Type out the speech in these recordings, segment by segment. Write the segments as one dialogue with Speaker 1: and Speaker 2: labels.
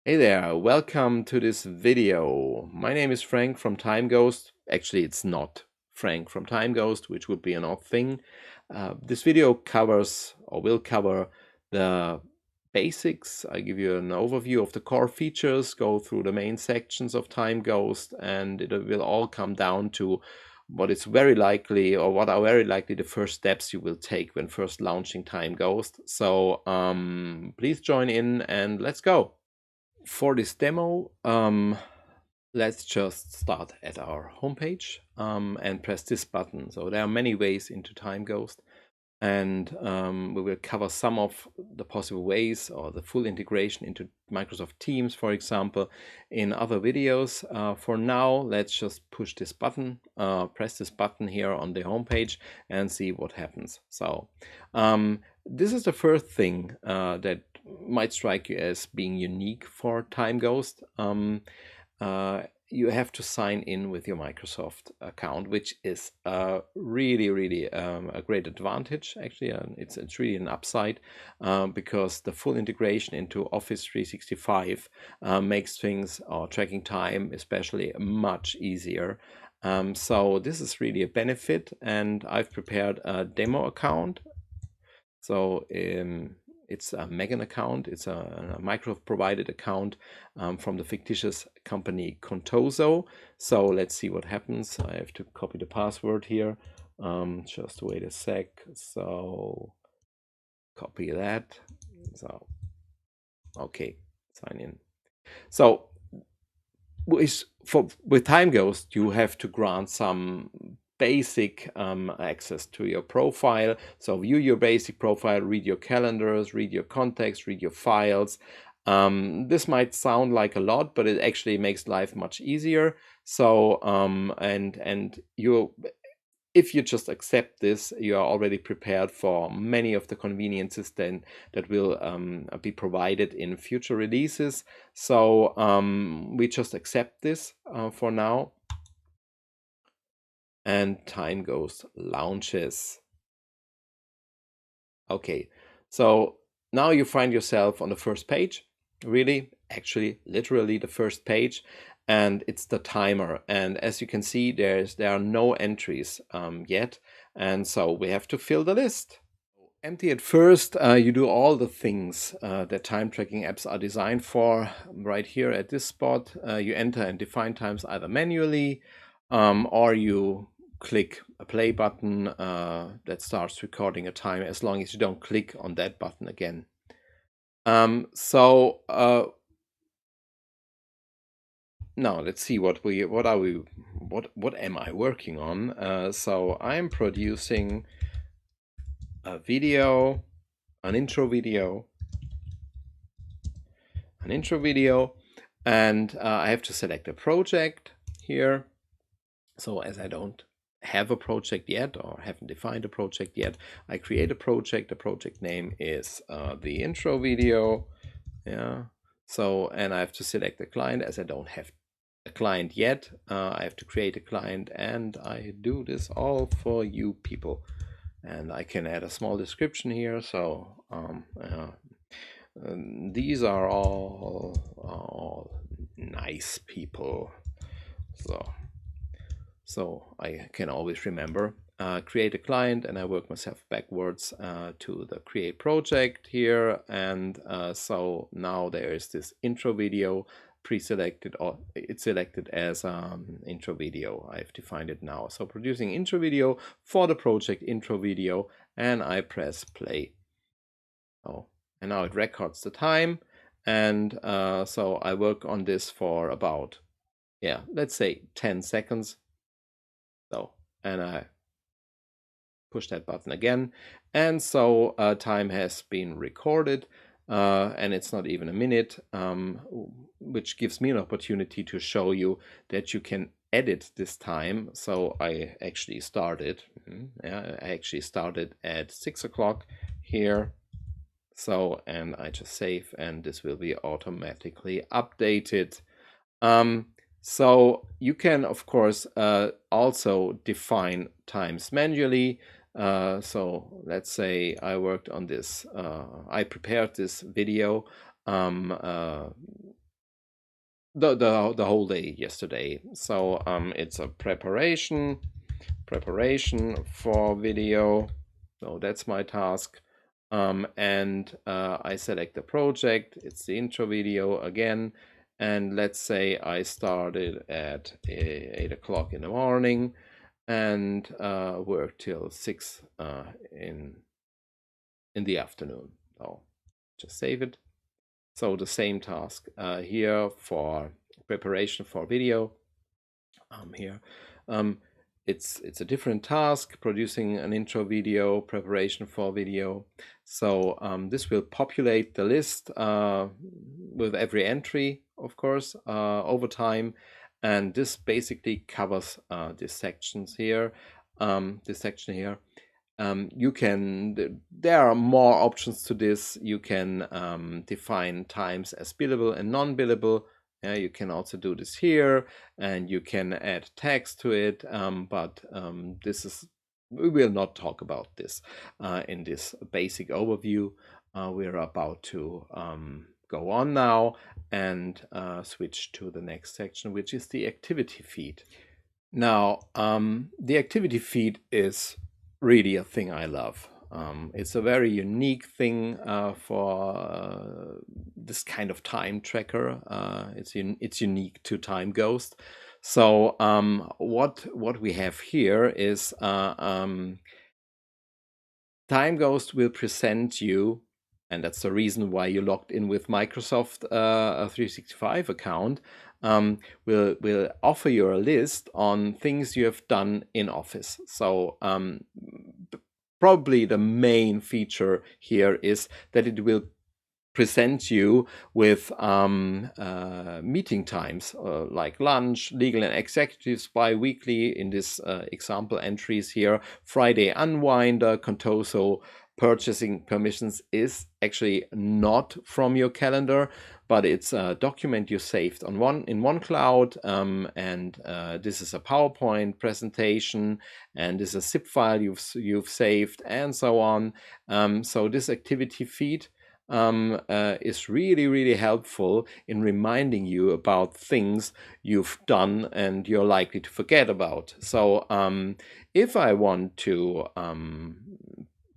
Speaker 1: Hey there, welcome to this video. My name is Frank from timeghost. Actually, it's not Frank from timeghost, which would be an odd thing. This video covers or will cover the basics. I give you an overview of the core features, go through the main sections of timeghost, and it will all come down to what is very likely, or what are very likely the first steps you will take when first launching timeghost. So please join in and let's go. For this demo, let's just start at our homepage and press this button. So there are many ways into timeghost, and we will cover some of the possible ways or the full integration into Microsoft Teams, for example, in other videos. For now, let's just push this button, press this button here on the homepage and see what happens. So this is the first thing that might strike you as being unique for timeghost. You have to sign in with your Microsoft account, which is really a great advantage. Actually, it's really an upside because the full integration into Office 365 makes things, or tracking time especially, much easier. So this is really a benefit, and I've prepared a demo account. So it's a Megan account. It's a Microsoft provided account from the fictitious company Contoso. So let's see what happens. I have to copy the password here. Just wait a sec. So copy that. So okay, sign in. So with timeghost, you have to grant some basic access to your profile. So view your basic profile, read your calendars, read your contacts, read your files. This might sound like a lot, but it actually makes life much easier. So and you, if you just accept this, you are already prepared for many of the conveniences then that will be provided in future releases. So we just accept this for now. And timeghost launches. Okay, so now you find yourself on the first page, really, actually, literally the first page, and it's the timer. And as you can see, there are no entries yet, and so we have to fill the list. Empty at first, you do all the things that time tracking apps are designed for. Right here at this spot, you enter and define times either manually or you click a play button that starts recording a time, as long as you don't click on that button again. Now let's see what am I working on. So I'm producing a video, an intro video, and I have to select a project here. So as I don't have a project yet, or haven't defined a project yet, I create a project. The project name is the intro video. Yeah. So, and I have to select a client. As I don't have a client yet, I have to create a client, and I do this all for you people. And I can add a small description here. So these are all nice people. So I can always remember, create a client, and I work myself backwards to the create project here. And so now there is this intro video pre-selected, or it's selected as intro video. I've defined it now. So producing intro video for the project intro video, and I press play. Oh, and now it records the time. And so I work on this for about, yeah, let's say 10 seconds. So, and I push that button again. And so time has been recorded, and it's not even a minute, which gives me an opportunity to show you that you can edit this time. So I actually started, at 6 o'clock here. So, and I just save, and this will be automatically updated. So you can, of course, also define times manually. So let's say I worked on this, I prepared this video the whole day yesterday. So it's a preparation for video. So that's my task. And I select the project. It's the intro video again. And let's say I started at 8 o'clock in the morning and work till 6 in the afternoon. So just save it. So the same task here for preparation for video. Here, it's a different task, producing an intro video, preparation for video. So this will populate the list with every entry, of course, over time. And this basically covers these sections here, this section here. There are more options to this. You can define times as billable and non-billable. You can also do this here, and you can add text to it, but we will not talk about this in this basic overview. We're about to go on now and switch to the next section, which is the activity feed. Now, the activity feed is really a thing I love. It's a very unique thing for this kind of time tracker. It's unique to timeghost. So what we have here is timeghost will present you, and that's the reason why you logged in with Microsoft 365 account, will offer you a list on things you have done in Office. So probably the main feature here is that it will present you with meeting times like lunch, legal and executives bi-weekly in this example entries here. Friday unwinder, Contoso purchasing permissions is actually not from your calendar, but it's a document you saved in one cloud, and this is a PowerPoint presentation, and this is a zip file you've saved, and so on. So this activity feed is really helpful in reminding you about things you've done and you're likely to forget about. So if I want to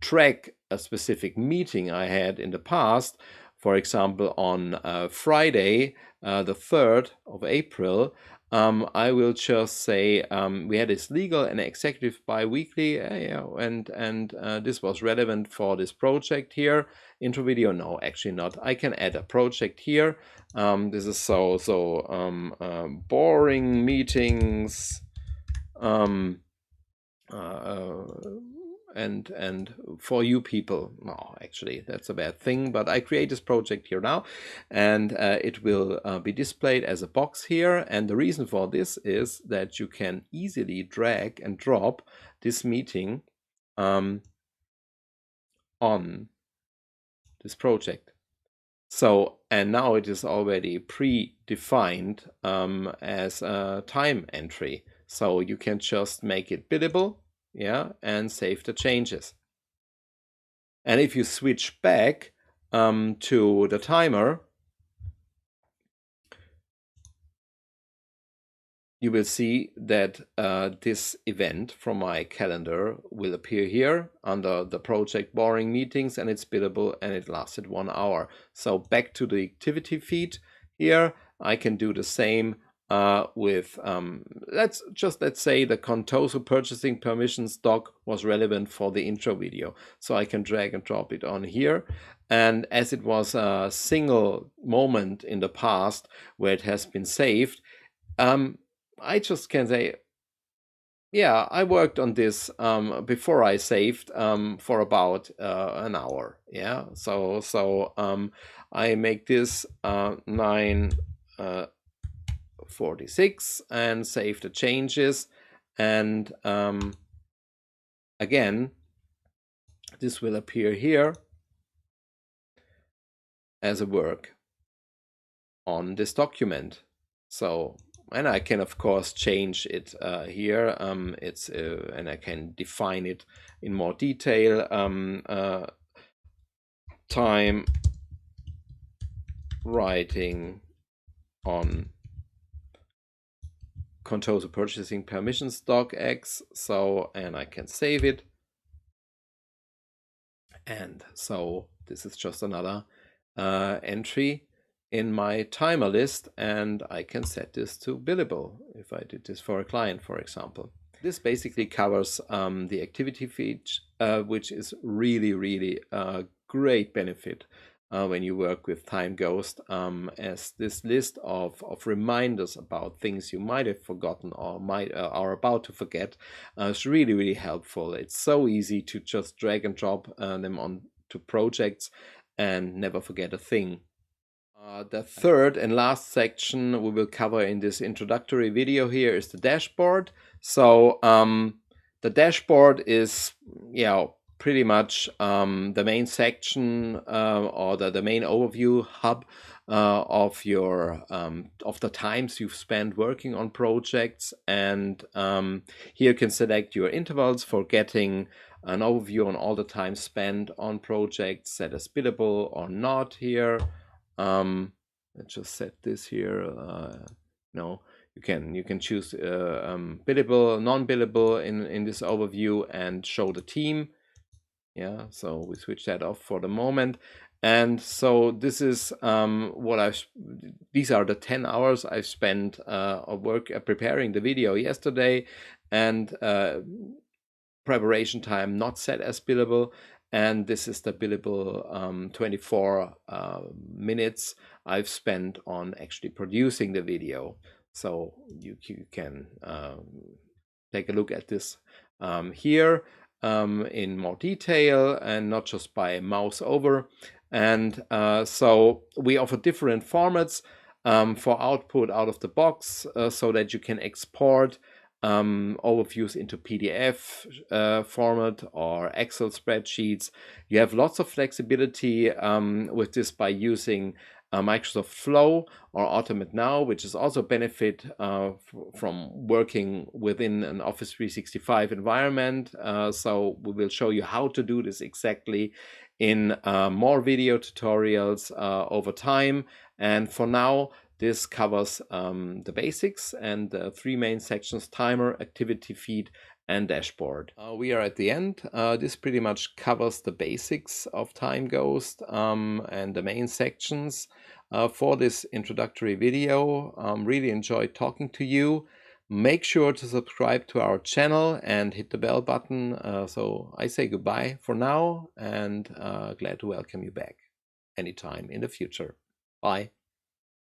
Speaker 1: track a specific meeting I had in the past, for example on Friday the 3rd of April, I will just say we had this legal and executive bi-weekly, and this was relevant for this project here. Intro video, no, actually not. I can add a project here. This is boring meetings, and for you people, no, actually that's a bad thing, but I create this project here now, and it will be displayed as a box here. And the reason for this is that you can easily drag and drop this meeting on this project. So, and now it is already predefined as a time entry, so you can just make it billable, and save the changes. And if you switch back to the timer, you will see that this event from my calendar will appear here under the project boring meetings, and it's billable, and it lasted 1 hour. So back to the activity feed here, I can do the same with, let's say the Contoso purchasing permissions doc was relevant for the intro video. So I can drag and drop it on here. And as it was a single moment in the past where it has been saved, I just can say, yeah, I worked on this before I saved for about an hour. Yeah, so I make this 9:46 and save the changes, and again, this will appear here as a work on this document. So, and I can of course change it here. And I can define it in more detail. Time writing on control the purchasing permissions docx. So, and I can save it. And so this is just another entry in my timer list, and I can set this to billable if I did this for a client, for example. This basically covers the activity feed, which is really a great benefit when you work with timeghost, as this list of reminders about things you might have forgotten or might are about to forget is really helpful. It's so easy to just drag and drop them onto projects and never forget a thing. The third and last section we will cover in this introductory video here is the dashboard. So the dashboard is, pretty much the main section or the main overview hub of your of the times you've spent working on projects, and here you can select your intervals for getting an overview on all the time spent on projects, set as billable or not here. Let's just set this here. No, you can choose billable, non-billable in this overview and show the team. Yeah, so we switch that off for the moment. And so this is these are the 10 hours I've spent of work preparing the video yesterday, and preparation time not set as billable. And this is the billable 24 minutes I've spent on actually producing the video. So you can take a look at this here in more detail and not just by mouse over. And so we offer different formats for output out of the box so that you can export overviews into PDF format or Excel spreadsheets. You have lots of flexibility with this by using Microsoft Flow or Automate Now, which is also benefit from working within an Office 365 environment. So we will show you how to do this exactly in more video tutorials over time. And for now, this covers the basics and the three main sections: timer, activity feed, and dashboard. We are at the end. This pretty much covers the basics of timeghost and the main sections for this introductory video. Really enjoyed talking to you. Make sure to subscribe to our channel and hit the bell button. So I say goodbye for now, and glad to welcome you back anytime in the future. Bye.